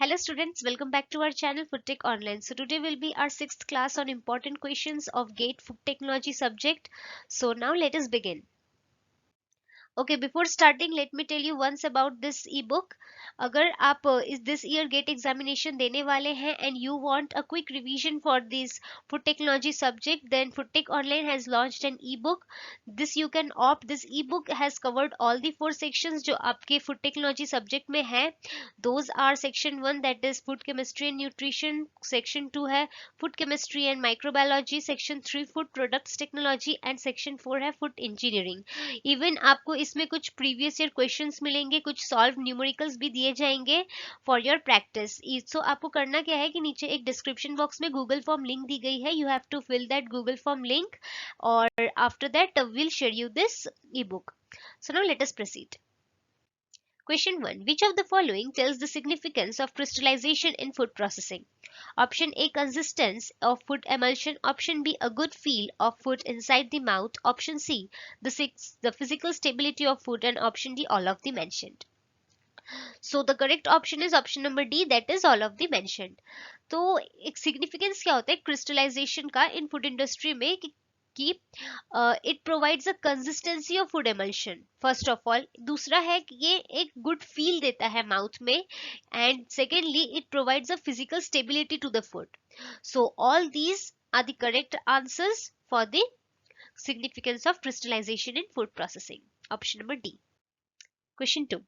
Hello students, welcome back to our channel FoodTech Online. So today will be our 6th class on important questions of GATE Food Technology subject. So now let us begin. Okay, before starting, let me tell you once about this ebook. अगर आप इस this year GATE examination देने वाले हैं and you want a quick revision for this food technology subject, then FoodTech Online has launched an ebook. This you can opt. This ebook has covered all the 4 sections जो आपके food technology subject में है. Those are section 1, that is food chemistry and nutrition. Section 2 है food chemistry and microbiology. Section 3 food products technology and section 4 है food engineering. Even आपको इसमें कुछ previous year questions मिलेंगे, कुछ सॉल्व न्यूमेरिकल्स भी दिए जाएंगे फॉर योर प्रैक्टिस. सो आपको करना क्या है कि नीचे एक डिस्क्रिप्शन बॉक्स में गूगल फॉर्म लिंक दी गई है. You have to fill that Google form link और after that will share you this e book. So now let us proceed. Question 1. Which of the following tells the significance of crystallization in food processing? Option A, consistence of food emulsion. Option B, a good feel of food inside the mouth. Option C, the physical stability of food. And option D, all of the mentioned. So the correct option is option number D, that is all of the mentioned. तो एक significance क्या होता है crystallization का in food industry में कि it provides a consistency of food emulsion first of all. दूसरा है कि ये एक good feel देता है mouth में, and secondly it provides a physical stability to the food. So all these are the correct answers for the significance of crystallization in food processing. Option number D. Question 2.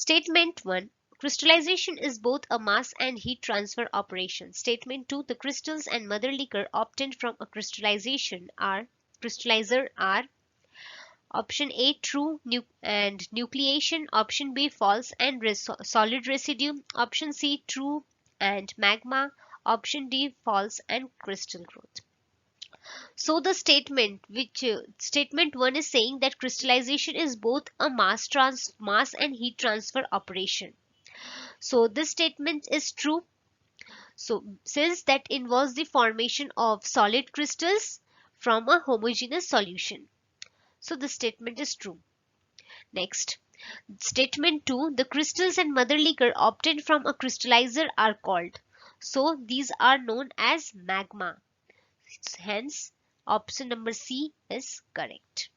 Statement 1. Crystallization is both a mass and heat transfer operation. Statement 2. The crystals and mother liquor obtained from a crystallizer are option A, true and nucleation. Option B, false and solid residue. Option C, true and magma. Option D, false and crystal growth. So the statement statement 1 is saying that crystallization is both a mass and heat transfer operation. So this statement is true. So since that involves the formation of solid crystals from a homogeneous solution. So this statement is true. Next, statement 2, the crystals and mother liquor obtained from a crystallizer are called. So these are known as magma. Hence, option number C is correct.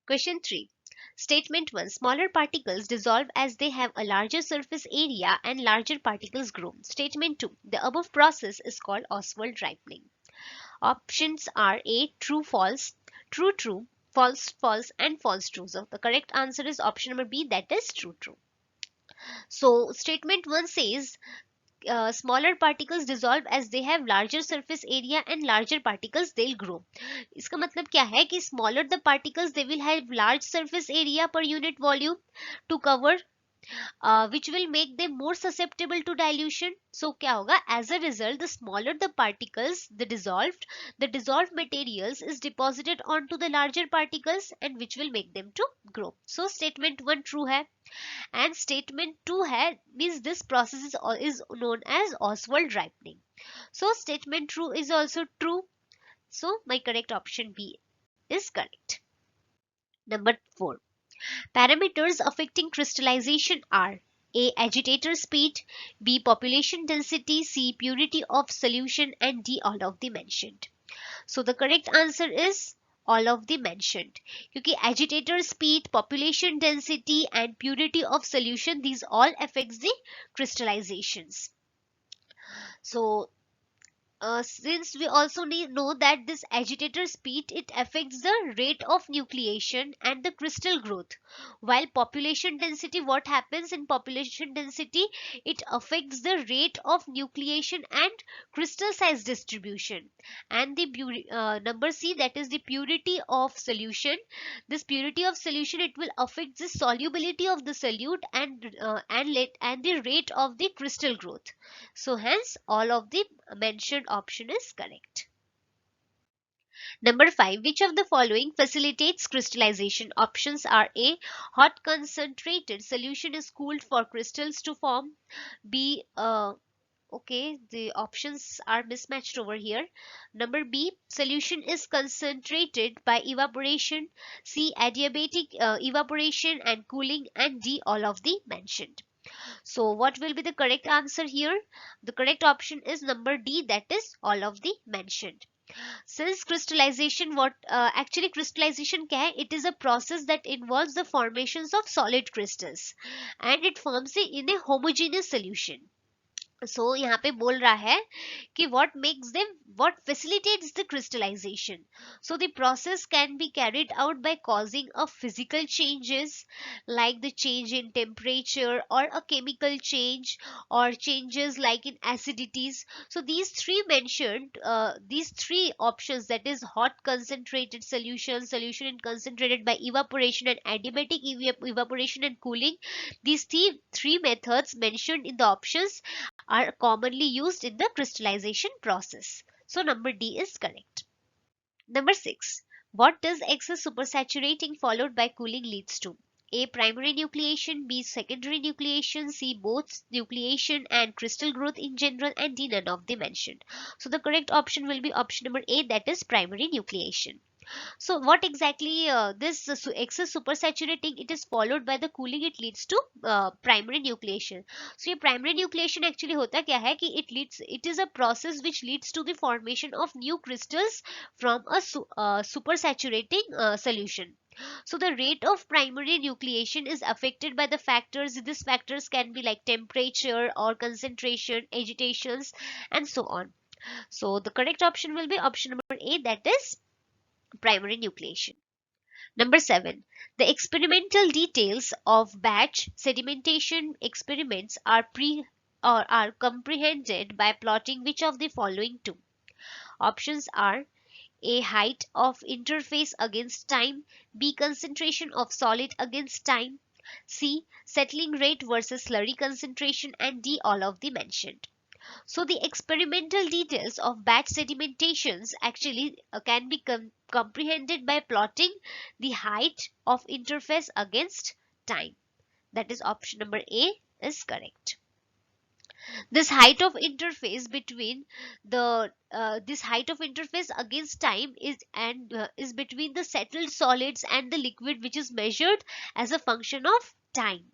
Question 3. Statement 1. Smaller particles dissolve as they have a larger surface area and larger particles grow. Statement 2. The above process is called Oswald ripening. Options are A, true, false, true, true, false, false, and false, true. So the correct answer is option number B, that is true, true. So statement 1 says smaller particles dissolve as they have larger surface area and larger particles they'll grow. इसका मतलब क्या है कि smaller the particles they will have large surface area per unit volume to cover, which will make them more susceptible to dilution. So क्या होगा? As a result, the smaller the particles, the dissolved materials is deposited onto the larger particles and which will make them to grow. So statement 1 true है. And statement 2 है means this process is known as Oswald ripening. So statement true is also true. So my correct option B is correct. Number 4. Parameters affecting crystallization are A, agitator speed, B, population density, C, purity of solution, and D, all of the mentioned. So the correct answer is all of the mentioned. क्योंकि agitator speed, population density, and purity of solution, these all affects the crystallizations. So since we also know that this agitator speed, it affects the rate of nucleation and the crystal growth, while population density, what happens in population density, it affects the rate of nucleation and crystal size distribution. And the number C, that is the purity of solution, this purity of solution, it will affect the solubility of the solute and the rate of the crystal growth. So hence all of the mentioned option is correct. Number 5. Which of the following facilitates crystallization? Options are A, hot concentrated solution is cooled for crystals to form. B, Okay, the options are mismatched over here. Number B, solution is concentrated by evaporation. C, adiabatic evaporation and cooling. And D, all of the mentioned. So what will be the correct answer here? The correct option is number D, that is all of the mentioned. Since crystallization, what actually crystallization क्या है? It is a process that involves the formations of solid crystals and it forms in a homogeneous solution. So यहाँ पे बोल रहा है कि what facilitates the crystallization. So the process can be carried out by causing a physical changes like the change in temperature or a chemical change or changes like in acidities. So these three options, that is hot concentrated solution, solution in concentrated by evaporation, and adiabatic evaporation and cooling, these three methods mentioned in the options are commonly used in the crystallization process. So number D is correct. Number 6. What does excess supersaturating followed by cooling leads to? A. Primary nucleation. B. Secondary nucleation. C. Both nucleation and crystal growth in general. And D. None of the mentioned. So the correct option will be option number A, that is primary nucleation. So what exactly this excess supersaturating, it is followed by the cooling, it leads to primary nucleation. So ये primary nucleation actually होता क्या है कि it is a process which leads to the formation of new crystals from a supersaturating solution. So the rate of primary nucleation is affected by the factors. These factors can be like temperature or concentration, agitations, and so on. So the correct option will be option number A, that is primary nucleation. Number 7. The experimental details of batch sedimentation experiments are are comprehended by plotting which of the following two. Options are A. Height of interface against time. B. Concentration of solid against time. C. Settling rate versus slurry concentration. And D. All of the mentioned. So the experimental details of batch sedimentations actually can be comprehended by plotting the height of interface against time. That is option number A is correct. This height of interface between the this height of interface against time is between the settled solids and the liquid, which is measured as a function of time.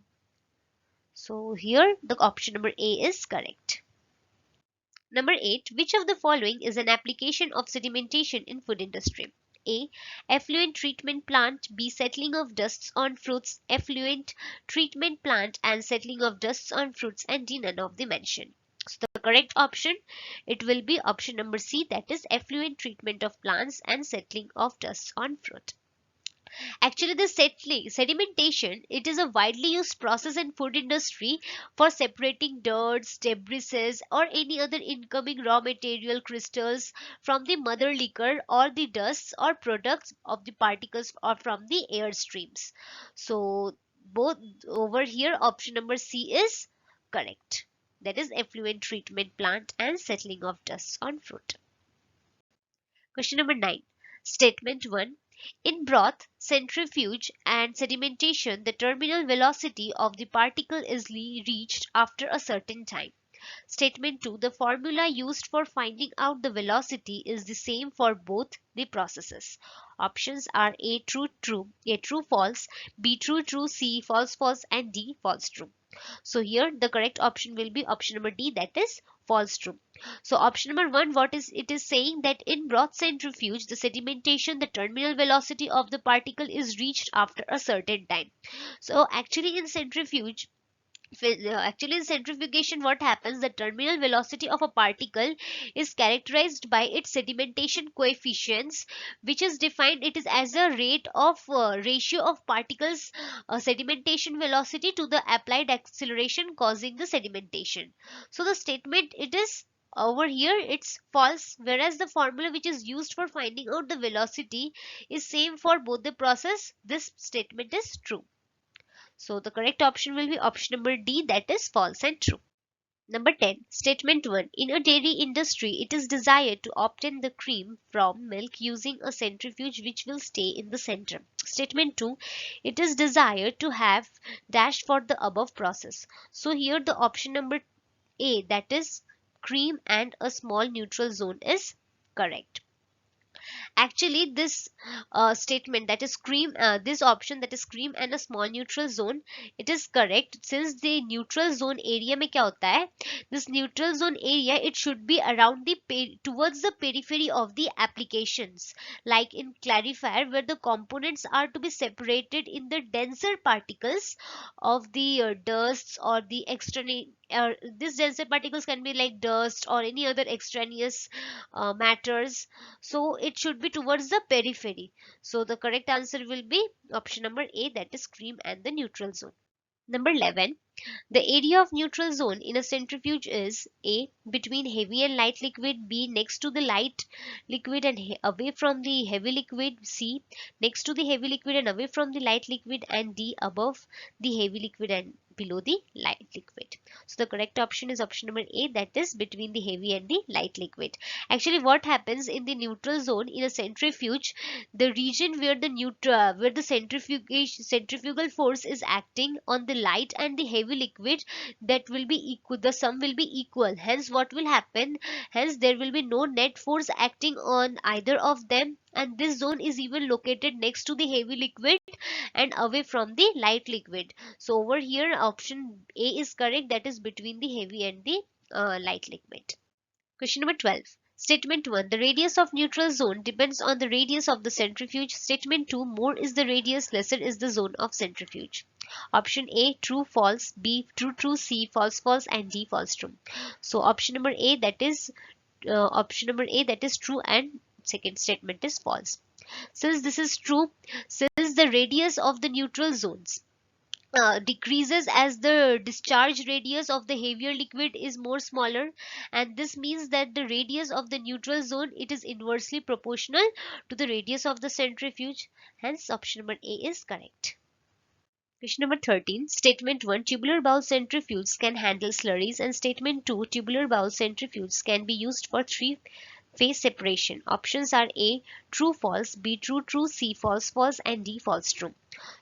So here the option number A is correct. Number 8. Which of the following is an application of sedimentation in food industry? A. Effluent treatment plant. B. Settling of dusts on fruits. Effluent treatment plant and settling of dusts on fruits. And D. None of the mentioned. So the correct option, it will be option number C, that is effluent treatment of plants and settling of dusts on fruit. Actually, the sedimentation, it is a widely used process in food industry for separating dirt, debris, or any other incoming raw material crystals from the mother liquor or the dusts or products of the particles or from the air streams. So both over here, option number C is correct. That is effluent treatment plant and settling of dust on fruit. Question number 9. Statement 1. In broth, centrifuge, and sedimentation, the terminal velocity of the particle is reached after a certain time. Statement 2. The formula used for finding out the velocity is the same for both the processes. Options are A true true, A true false, B true true, C false false, and D false true. So here the correct option will be option number D, that is false true. So option number 1, what is it is saying that in broth centrifuge, the sedimentation, the terminal velocity of the particle is reached after a certain time. So actually in centrifugation, what happens, the terminal velocity of a particle is characterized by its sedimentation coefficients, which is defined, it is as a rate of ratio of particles sedimentation velocity to the applied acceleration causing the sedimentation. So the statement, it is over here, it's false, whereas the formula which is used for finding out the velocity is same for both the process. This statement is true. So the correct option will be option number D, that is false and true. Number 10. Statement 1. In a dairy industry, it is desired to obtain the cream from milk using a centrifuge which will stay in the center. Statement 2. It is desired to have dash for the above process. So here the option number A, that is cream and a small neutral zone is correct. Actually, this statement, that is cream, this option, that is cream and a small neutral zone, it is correct, since the neutral zone area में क्या होता है, this neutral zone area, it should be around the towards the periphery of the applications, like in clarifier, where the components are to be separated in the denser particles of the dusts or the external, these denser particles can be like dust or any other extraneous matters, so it should be towards the periphery. So the correct answer will be option number A, that is cream and the neutral zone. Number 11. The area of neutral zone in a centrifuge is A, between heavy and light liquid, B, next to the light liquid and away from the heavy liquid, C, next to the heavy liquid and away from the light liquid, and D, above the heavy liquid and below the light liquid. So the correct option is option number A, that is between the heavy and the light liquid. Actually, what happens in the neutral zone in a centrifuge, the region where the centrifugal force is acting on the light and the heavy liquid, that will be equal, the sum will be equal. Hence what will happen, hence there will be no net force acting on either of them, and this zone is even located next to the heavy liquid and away from the light liquid. So over here option A is correct, that is between the heavy and the light liquid. Question number 12. Statement 1. The radius of neutral zone depends on the radius of the centrifuge. Statement 2. More is the radius, lesser is the zone of centrifuge. Option A, true, false, B, true, true, C, false, false, and D, false, true. So option number A, that is true, and second statement is false. Since this is true, since the radius of the neutral zones decreases as the discharge radius of the heavier liquid is more smaller, and this means that the radius of the neutral zone, it is inversely proportional to the radius of the centrifuge. Hence option number A is correct. Question number 13. Statement 1. Tubular bowl centrifuges can handle slurries, and statement 2. Tubular bowl centrifuges can be used for three-phase separation. Options are A, true, false, B, true, true, C, false, false, and D, false, true.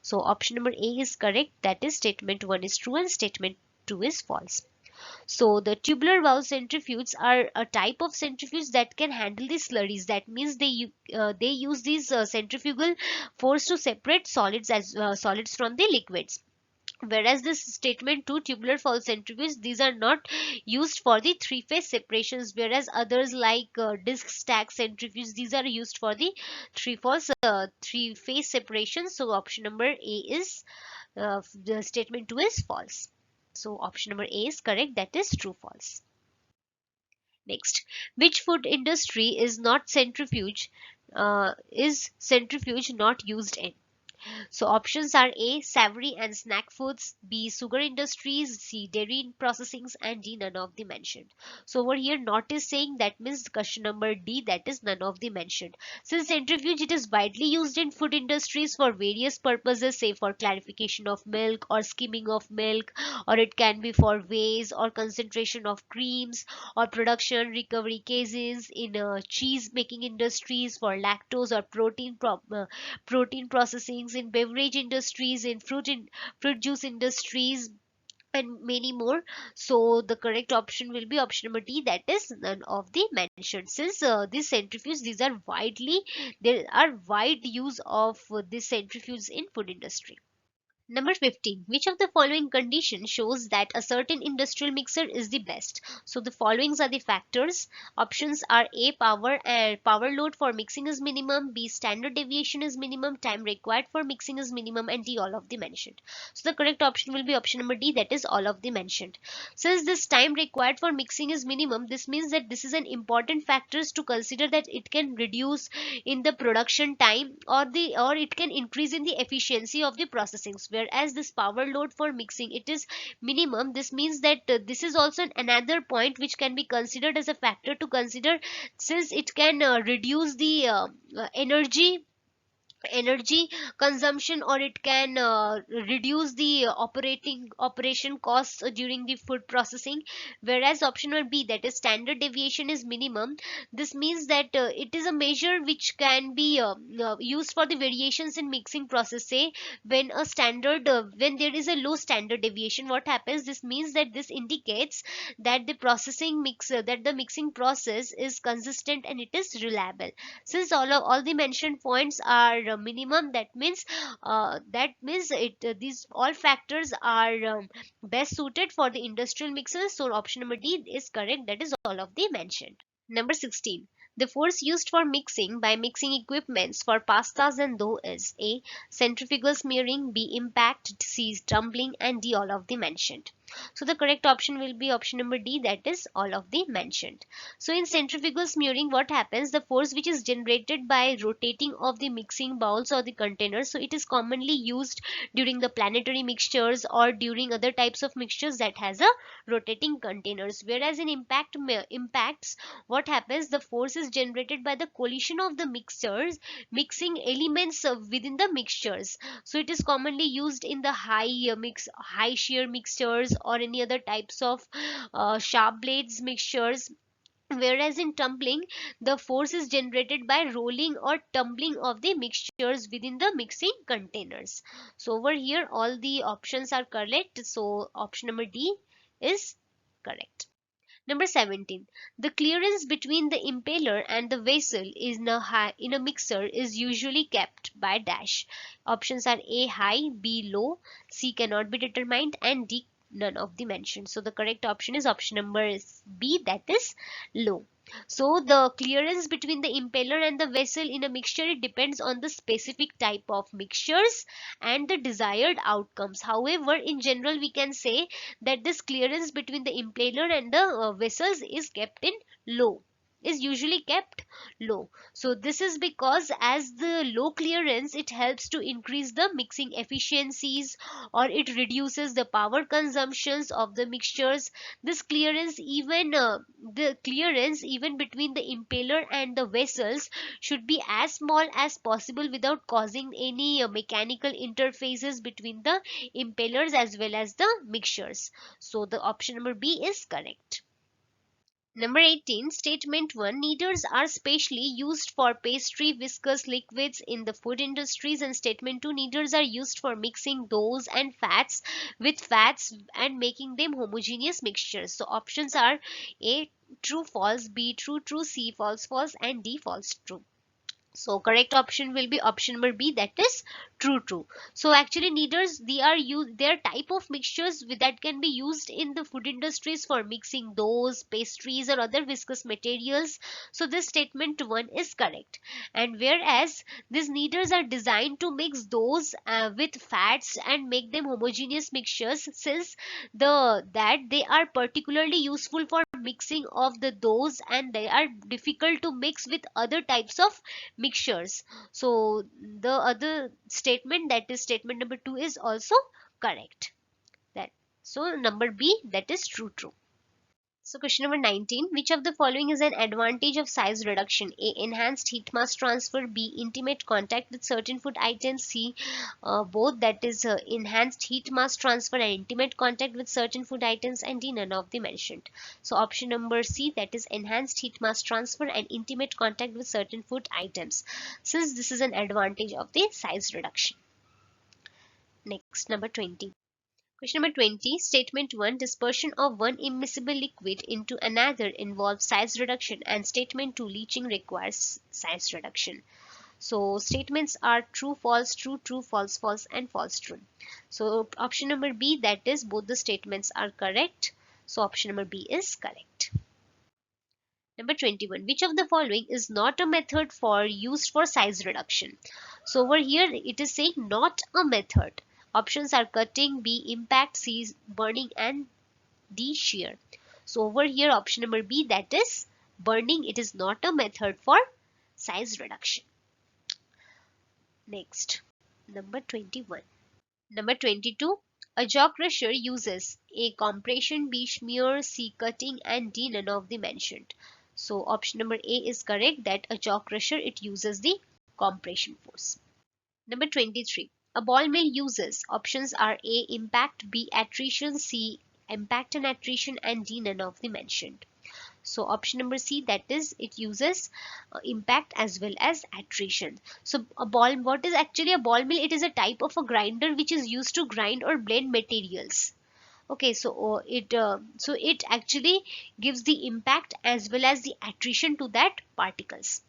So option number A is correct, that is statement 1 is true and statement 2 is false. So the tubular bowl centrifuges are a type of centrifuge that can handle the slurries. That means they use these centrifugal force to separate solids from the liquids. Whereas this statement 2, tubular bowl centrifuges, these are not used for the three-phase separations, whereas others like disc stack centrifuges, these are used for the three-phase separation. So option number A is the statement 2 is false. So option number A is correct, that is true, false. Next, which food industry is centrifuge not used in? So options are A, savory and snack foods, B, sugar industries, C, dairy processings, and D, none of the mentioned. So over here not is saying, that means question number D, that is none of the mentioned. Since centrifuge, it is widely used in food industries for various purposes, say for clarification of milk or skimming of milk, or it can be for ways or concentration of creams, or production recovery cases in cheese making industries, for lactose or protein processings in beverage industries, in fruit juice industries, and many more. So the correct option will be option number D, that is none of the mentioned. Since these centrifuges, there are wide use of this centrifuges in food industry. Number 15. Which of the following condition shows that a certain industrial mixer is the best? So the followings are the factors. Options are A, power load for mixing is minimum, B, standard deviation is minimum, time required for mixing is minimum, and D, all of the mentioned. So the correct option will be option number D, that is all of the mentioned. Since this time required for mixing is minimum, this means that this is an important factor to consider, that it can reduce in the production time, or it can increase in the efficiency of the processing. Whereas this power load for mixing, it is minimum, this means that this is also another point which can be considered as a factor to consider, since it can reduce the energy energy consumption, or it can reduce the operation costs during the food processing. Whereas option number B, that is standard deviation, is minimum. This means that it is a measure which can be used for the variations in mixing process. Say when there is a low standard deviation, what happens, this means that this indicates that the mixing process is consistent and it is reliable. Since all the mentioned points are minimum, that means these all factors are best suited for the industrial mixers. So option number D is correct, that is all of the mentioned. Number 16. The force used for mixing by mixing equipments for pastas and dough is A. Centrifugal smearing, B. Impact, C. Tumbling, and D. All of the mentioned. So the correct option will be option number D, that is all of the mentioned. So in centrifugal smearing, what happens? The force which is generated by rotating of the mixing bowls or the containers. So it is commonly used during the planetary mixtures or during other types of mixtures that has a rotating containers. Whereas in impacts, what happens, the force is generated by the collision of the mixing elements within the mixtures. So it is commonly used in the high shear mixtures or any other types of sharp blades mixtures. Whereas in tumbling, the force is generated by rolling or tumbling of the mixtures within the mixing containers. So over here all the options are correct, so option number D is correct. Number 17. The clearance between the impeller and the vessel in a mixer is usually kept by dash. Options are A high, B low, C cannot be determined, and D none of the mentioned. So the correct option is option number B, that is low. So the clearance between the impeller and the vessel in a mixture, it depends on the specific type of mixtures and the desired outcomes. However, in general we can say that this clearance between the impeller and the vessels is kept in low, is usually kept low. So this is because as the low clearance, it helps to increase the mixing efficiencies, or it reduces the power consumptions of the mixtures. This clearance even the clearance even between the impeller and the vessels should be as small as possible without causing any mechanical interfaces between the impellers as well as the mixtures. So the option number B is correct. Number 18, statement 1. Kneaders are specially used for pastry viscous liquids in the food industries, and statement 2. Kneaders are used for mixing doughs and fats with fats and making them homogeneous mixtures. So options are A true false, B true true, C false false, and D false true. So correct option will be option number B, that is true true. So actually kneaders, they are type of mixtures that can be used in the food industries for mixing doughs, pastries, or other viscous materials. So this statement 1 is correct. And whereas these kneaders are designed to mix doughs with fats and make them homogeneous mixtures, since they are particularly useful for mixing of the doughs and they are difficult to mix with other types of mixtures. So the other statement, that is statement number 2, is also correct. That so number B, that is true true. So question number 19. Which of the following is an advantage of size reduction? A. Enhanced heat mass transfer. B. Intimate contact with certain food items. C. Both, that is enhanced heat mass transfer and intimate contact with certain food items. And D. None of the mentioned. So option number C, that is enhanced heat mass transfer and intimate contact with certain food items, since this is an advantage of the size reduction. Next, number 20. Question number 20. Statement 1. Dispersion of one immiscible liquid into another involves size reduction, and statement 2. Leaching requires size reduction. So statements are true, false, true, true, false, false, and false, true. So option number B, that is both the statements are correct. So option number B is correct. Number 21. Which of the following is not a method for used for size reduction? So over here it is saying not a method. Options are cutting, B impact, C burning, and D shear. So over here option number B, that is burning, it is not a method for size reduction. Next, number 21. Number 22. A jaw crusher uses A compression, B smear, C cutting, and D none of the mentioned. So option number A is correct, that a jaw crusher, it uses the compression force. Number 23. A ball mill uses options are A. Impact, B. Attrition, C. Impact and attrition, and D. None of the mentioned. So option number C, that is it uses impact as well as attrition. So a ball, what is actually a ball mill? It is a type of a grinder which is used to grind or blend materials. Okay, so it actually gives the impact as well as the attrition to that particles.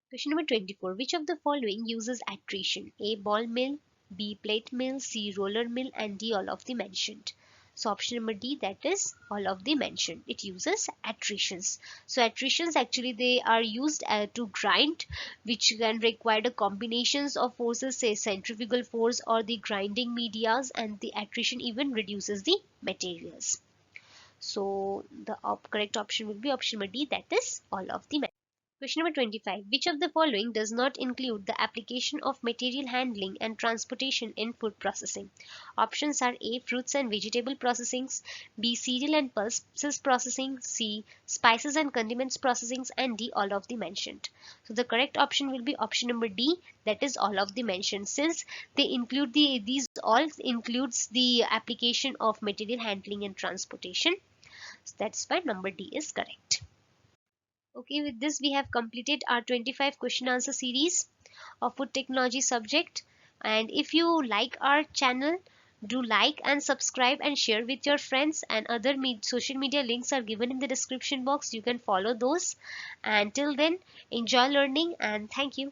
Question number 24. Which of the following uses attrition? A. Ball mill, B. Plate mill, C. Roller mill, and D. All of the mentioned. So option number D, that is all of the mentioned. It uses attritions. So attritions actually they are used to grind, which can require the combinations of forces, say centrifugal force or the grinding medias, and the attrition even reduces the materials. So the correct option will be option number D, that is all of the mentioned. Question number 25. Which of the following does not include the application of material handling and transportation in food processing? Options are A. Fruits and vegetable processing, B. Cereal and pulses processing, C. Spices and condiments processing, and D. All of the mentioned. So the correct option will be option number D, that is all of the mentioned, since they include these all includes the application of material handling and transportation. So that's why number D is correct. Okay, with this we have completed our 25 question answer series of food technology subject. And if you like our channel, do like and subscribe and share with your friends, and other social media links are given in the description box. You can follow those. And till then, enjoy learning and thank you.